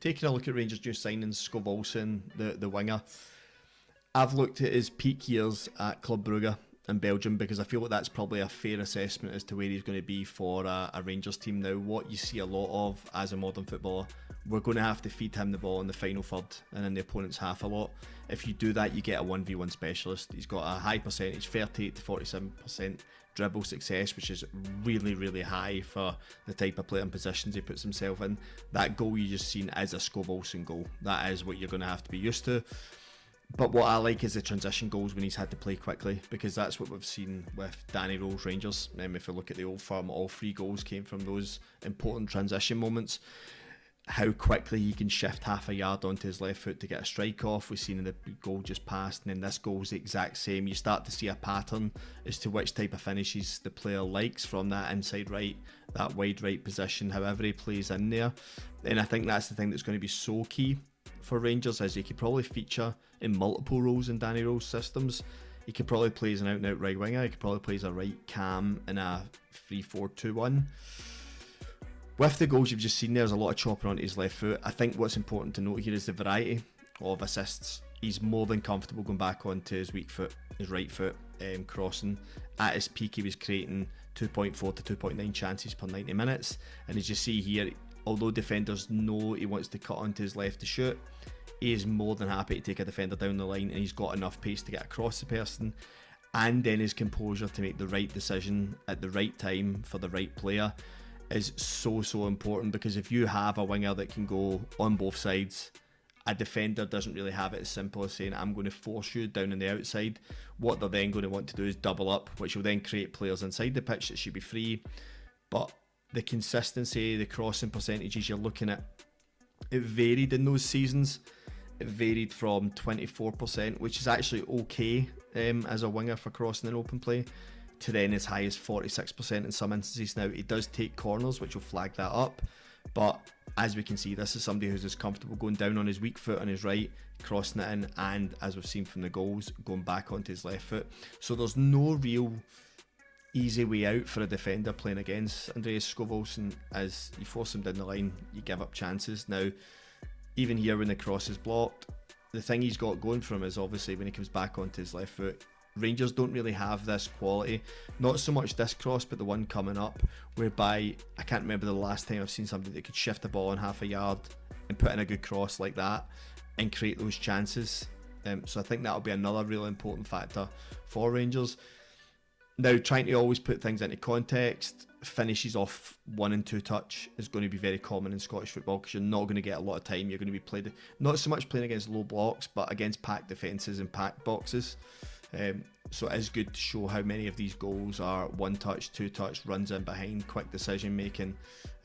taking a look at Rangers' new signings, Skov Olsen, the winger, I've looked at his peak years at Club Brugge in Belgium because I feel like that's probably a fair assessment as to where he's going to be for a Rangers team. Now, what you see a lot of as a modern footballer, we're going to have to feed him the ball in the final third and in the opponent's half a lot. If you do that, you get a 1v1 specialist. He's got a high percentage, 38 to 47% dribble success, which is really, really high for the type of player and positions he puts himself in. That goal you just seen is a Skov Olsen goal. That is what you're going to have to be used to. But what I like is the transition goals when he's had to play quickly, because that's what we've seen with Danny Rohls Rangers. If you look at the old firm, all 3 goals came from those important transition moments. How quickly he can shift half a yard onto his left foot to get a strike off. We've seen in the goal just passed, and then this goal's the exact same. You start to see a pattern as to which type of finishes the player likes from that inside right, that wide right position, however he plays in there. And I think that's the thing that's going to be so key for Rangers, is he could probably feature in multiple roles in Danny Rohls' systems. He could probably play as an out-and-out right winger. He could probably play as a right cam in a 3-4-2-1. With the goals you've just seen, there's a lot of chopping onto his left foot. I think what's important to note here is the variety of assists. He's more than comfortable going back onto his weak foot, his right foot, crossing. At his peak, he was creating 2.4 to 2.9 chances per 90 minutes. And as you see here, although defenders know he wants to cut onto his left to shoot, he is more than happy to take a defender down the line, and he's got enough pace to get across the person, and then his composure to make the right decision at the right time for the right player is so important, because if you have a winger that can go on both sides, a defender doesn't really have it as simple as saying, I'm going to force you down on the outside. What they're then going to want to do is double up, which will then create players inside the pitch that should be free. But the consistency, the crossing percentages you're looking at, it varied in those seasons. It varied from 24%, which is actually okay as a winger for crossing in open play, to then as high as 46% in some instances. Now, he does take corners, which will flag that up, but as we can see, this is somebody who's as comfortable going down on his weak foot on his right, crossing it in, and as we've seen from the goals, going back onto his left foot. So there's no real easy way out for a defender playing against Andreas Skov Olsen. As you force him down the line, you give up chances. Now, even here when the cross is blocked, the thing he's got going for him is obviously when he comes back onto his left foot, Rangers don't really have this quality, not so much this cross but the one coming up, whereby I can't remember the last time I've seen somebody that could shift the ball in half a yard and put in a good cross like that and create those chances. So I think that'll be another really important factor for Rangers. Now, trying to always put things into context, finishes off 1 and 2 touch is going to be very common in Scottish football, because you're not going to get a lot of time. You're going to be played, not so much playing against low blocks, but against packed defences and packed boxes. So it is good to show how many of these goals are 1 touch, 2 touch, runs in behind, quick decision making.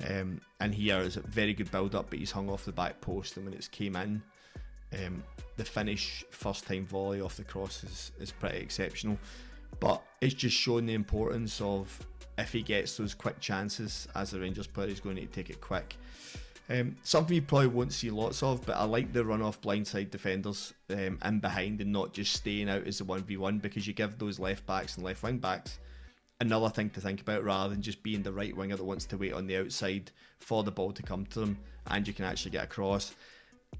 And here is a very good build up, but he's hung off the back post, and when it's came in, the finish, first time volley off the cross is pretty exceptional. But it's just showing the importance of, if he gets those quick chances as a Rangers player, he's going to take it quick. Something you probably won't see lots of, but I like the run-off blindside defenders in behind and not just staying out as a 1v1, because you give those left backs and left wing backs another thing to think about, rather than just being the right winger that wants to wait on the outside for the ball to come to them and you can actually get across.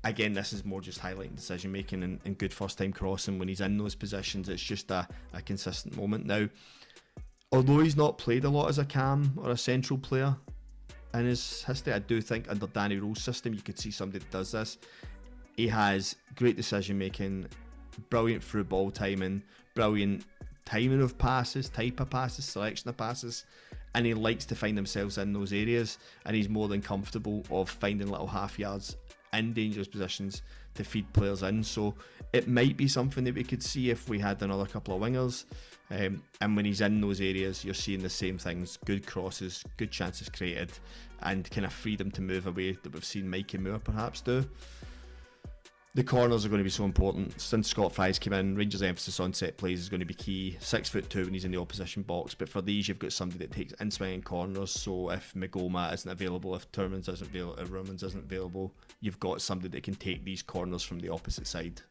Again, this is more just highlighting decision making and good first time crossing when he's in those positions. It's just a consistent moment. Now, although he's not played a lot as a cam or a central player in his history, I do think under Danny Rohls' system you could see somebody that does this. He has great decision making, brilliant through ball timing, brilliant timing of passes, type of passes, selection of passes, and he likes to find himself in those areas, and he's more than comfortable of finding little half yards in dangerous positions to feed players in. So it might be something that we could see if we had another couple of wingers, and when he's in those areas you're seeing the same things, good crosses, good chances created, and kind of freedom to move away that we've seen Mikey Moore perhaps do. The corners are going to be so important. Since Scott Fry's came in, Rangers' emphasis on set plays is going to be key. 6'2" when he's in the opposition box, but for these you've got somebody that takes in-swinging corners, so if Magoma isn't available, if Turmans isn't available, if Romans isn't available, you've got somebody that can take these corners from the opposite side.